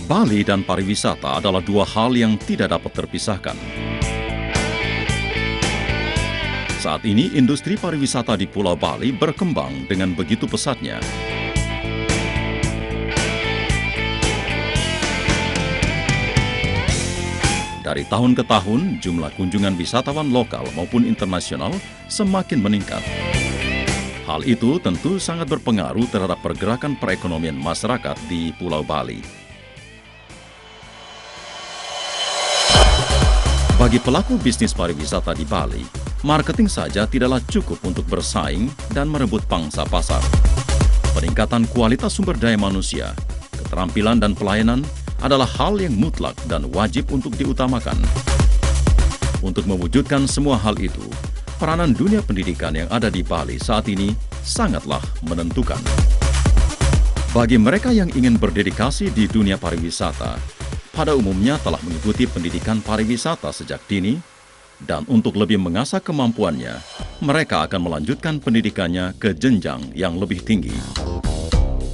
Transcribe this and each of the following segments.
Bali dan pariwisata adalah dua hal yang tidak dapat terpisahkan. Saat ini, industri pariwisata di Pulau Bali berkembang dengan begitu pesatnya. Dari tahun ke tahun, jumlah kunjungan wisatawan lokal maupun internasional semakin meningkat. Hal itu tentu sangat berpengaruh terhadap pergerakan perekonomian masyarakat di Pulau Bali. Bagi pelaku bisnis pariwisata di Bali, marketing saja tidaklah cukup untuk bersaing dan merebut pangsa pasar. Peningkatan kualitas sumber daya manusia, keterampilan dan pelayanan adalah hal yang mutlak dan wajib untuk diutamakan. Untuk mewujudkan semua hal itu, peranan dunia pendidikan yang ada di Bali saat ini sangatlah menentukan. Bagi mereka yang ingin berdedikasi di dunia pariwisata, pada umumnya telah mengikuti pendidikan pariwisata sejak dini, dan untuk lebih mengasah kemampuannya, mereka akan melanjutkan pendidikannya ke jenjang yang lebih tinggi.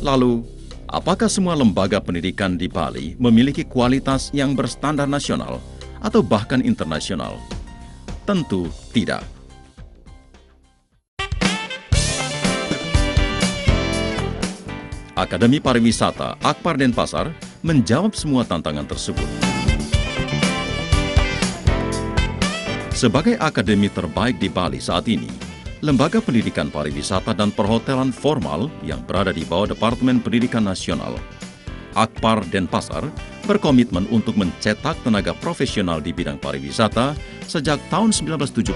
Lalu, apakah semua lembaga pendidikan di Bali memiliki kualitas yang berstandar nasional atau bahkan internasional? Tentu tidak. Akademi Pariwisata Akbar Denpasar menjawab semua tantangan tersebut. Sebagai akademi terbaik di Bali saat ini, Lembaga Pendidikan Pariwisata dan Perhotelan Formal yang berada di bawah Departemen Pendidikan Nasional, Akbar Denpasar, berkomitmen untuk mencetak tenaga profesional di bidang pariwisata sejak tahun 1970.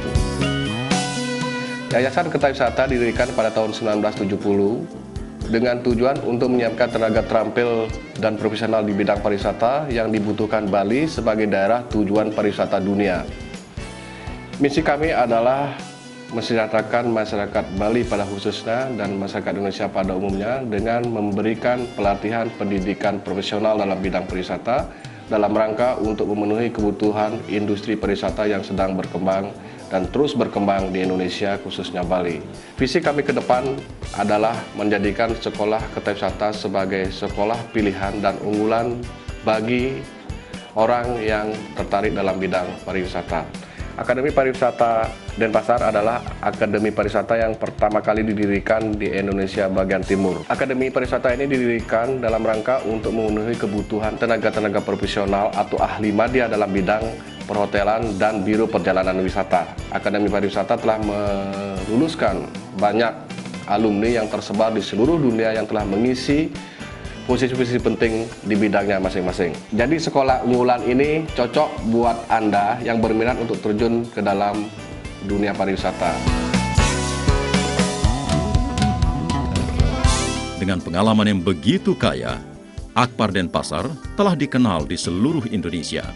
Yayasan Kerta Wisata didirikan pada tahun 1970 dengan tujuan untuk menyiapkan tenaga terampil dan profesional di bidang pariwisata yang dibutuhkan Bali sebagai daerah tujuan pariwisata dunia. Misi kami adalah mensejahterakan masyarakat Bali pada khususnya dan masyarakat Indonesia pada umumnya dengan memberikan pelatihan pendidikan profesional dalam bidang pariwisata dalam rangka untuk memenuhi kebutuhan industri pariwisata yang sedang berkembang dan terus berkembang di Indonesia, khususnya Bali. Visi kami ke depan adalah menjadikan sekolah Kerta Wisata sebagai sekolah pilihan dan unggulan bagi orang yang tertarik dalam bidang pariwisata. Akademi Pariwisata Denpasar adalah akademi pariwisata yang pertama kali didirikan di Indonesia bagian timur. Akademi pariwisata ini didirikan dalam rangka untuk memenuhi kebutuhan tenaga-tenaga profesional atau ahli madya dalam bidang perhotelan dan biro perjalanan wisata. Akademi pariwisata telah meluluskan banyak alumni yang tersebar di seluruh dunia yang telah mengisi posisi-posisi penting di bidangnya masing-masing. Jadi sekolah unggulan ini cocok buat Anda yang berminat untuk terjun ke dalam dunia pariwisata. Dengan pengalaman yang begitu kaya, Akbar Denpasar telah dikenal di seluruh Indonesia.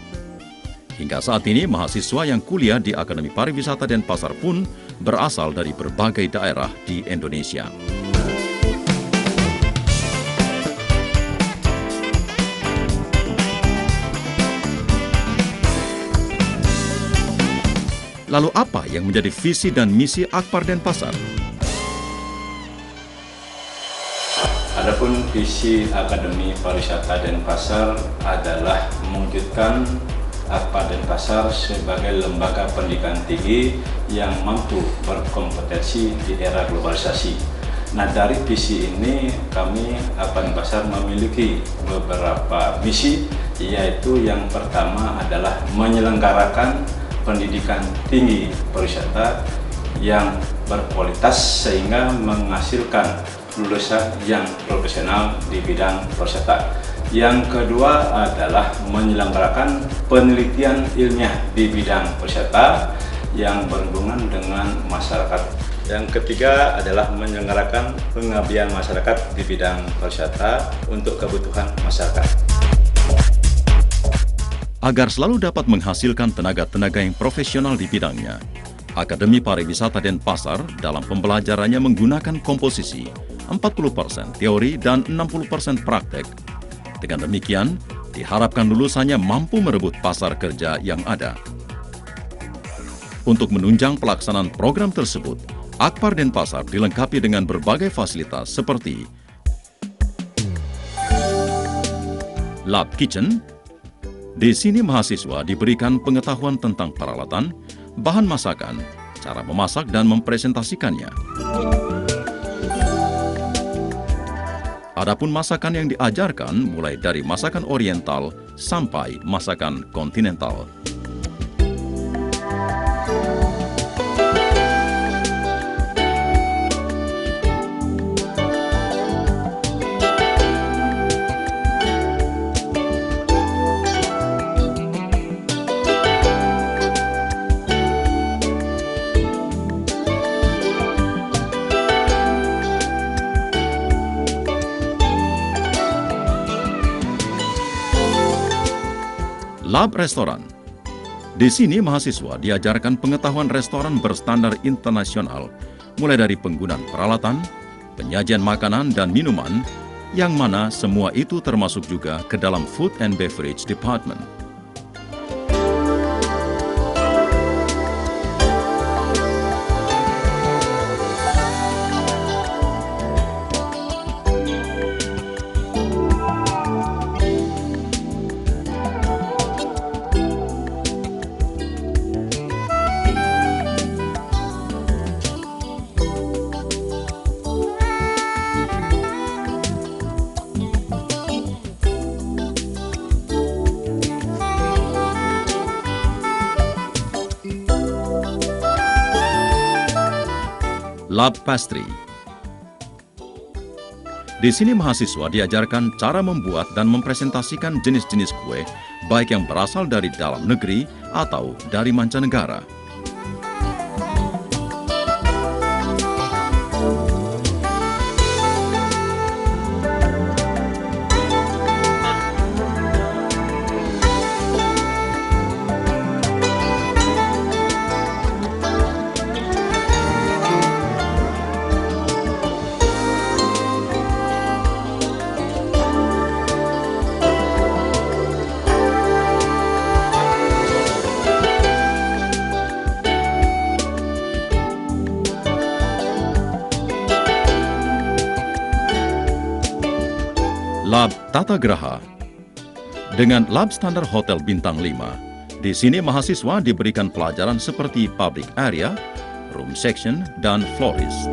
Hingga saat ini, mahasiswa yang kuliah di Akademi Pariwisata Denpasar pun berasal dari berbagai daerah di Indonesia. Lalu apa yang menjadi visi dan misi Akbar Denpasar? Adapun visi Akademi Pariwisata Denpasar adalah mewujudkan Akbar Denpasar sebagai lembaga pendidikan tinggi yang mampu berkompetensi di era globalisasi. Nah, dari visi ini kami Akbar Denpasar memiliki beberapa misi, yaitu yang pertama adalah menyelenggarakan pendidikan tinggi pariwisata yang berkualitas sehingga menghasilkan lulusan yang profesional di bidang pariwisata. Yang kedua adalah menyelenggarakan penelitian ilmiah di bidang pariwisata yang berhubungan dengan masyarakat. Yang ketiga adalah menyelenggarakan pengabdian masyarakat di bidang pariwisata untuk kebutuhan masyarakat. Agar selalu dapat menghasilkan tenaga-tenaga yang profesional di bidangnya, Akademi Pariwisata Denpasar dalam pembelajarannya menggunakan komposisi 40% teori dan 60% praktek. Dengan demikian, diharapkan lulusannya mampu merebut pasar kerja yang ada. Untuk menunjang pelaksanaan program tersebut, Akbar Denpasar dilengkapi dengan berbagai fasilitas seperti Lab Kitchen. Di sini mahasiswa diberikan pengetahuan tentang peralatan, bahan masakan, cara memasak dan mempresentasikannya. Adapun masakan yang diajarkan mulai dari masakan oriental sampai masakan kontinental. Lab Restoran. Di sini mahasiswa diajarkan pengetahuan restoran berstandar internasional, mulai dari penggunaan peralatan, penyajian makanan dan minuman, yang mana semua itu termasuk juga ke dalam Food and Beverage Department. Lab Pastry. Di sini mahasiswa diajarkan cara membuat dan mempresentasikan jenis-jenis kue, baik yang berasal dari dalam negeri atau dari mancanegara. Lab Tata Graha. Dengan lab standar Hotel Bintang 5, di sini mahasiswa diberikan pelajaran seperti public area, room section, dan florist.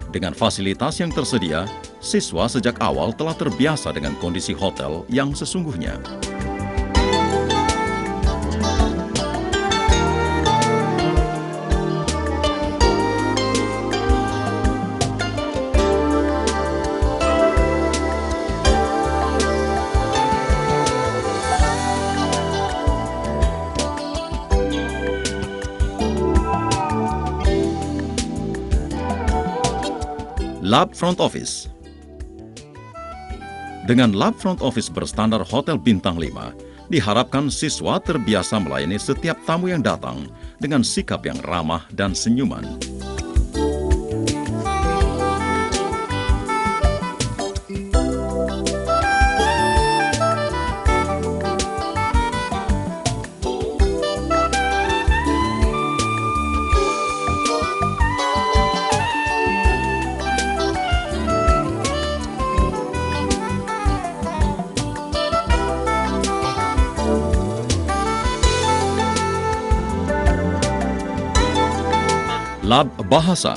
Dengan fasilitas yang tersedia, siswa sejak awal telah terbiasa dengan kondisi hotel yang sesungguhnya. Lab Front Office. Dengan lab front office berstandar Hotel Bintang 5, diharapkan siswa terbiasa melayani setiap tamu yang datang dengan sikap yang ramah dan senyuman. Lab Bahasa.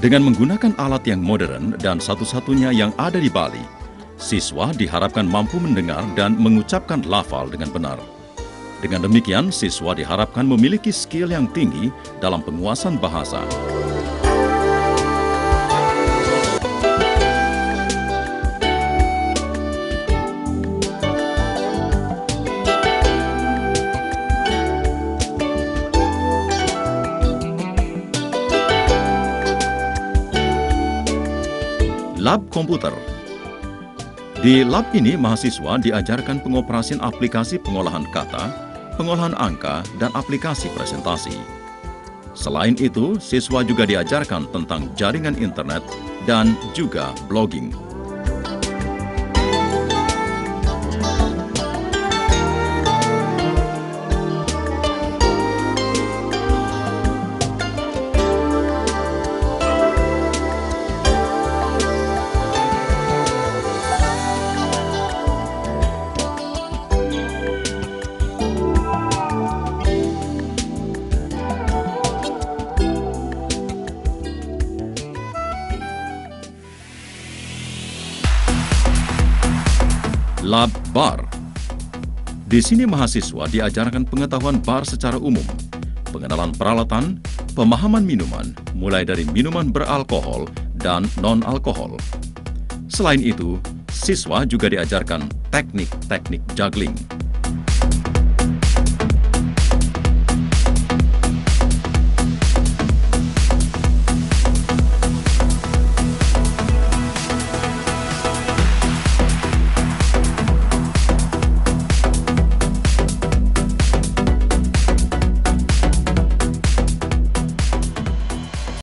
Dengan menggunakan alat yang modern dan satu-satunya yang ada di Bali, siswa diharapkan mampu mendengar dan mengucapkan lafal dengan benar. Dengan demikian, siswa diharapkan memiliki skill yang tinggi dalam penguasaan bahasa. Lab Komputer. Di lab ini, mahasiswa diajarkan pengoperasian aplikasi pengolahan kata, pengolahan angka, dan aplikasi presentasi. Selain itu, siswa juga diajarkan tentang jaringan internet dan juga blogging. Lab Bar. Di sini mahasiswa diajarkan pengetahuan bar secara umum, pengenalan peralatan, pemahaman minuman, mulai dari minuman beralkohol dan non-alkohol. Selain itu, siswa juga diajarkan teknik-teknik juggling.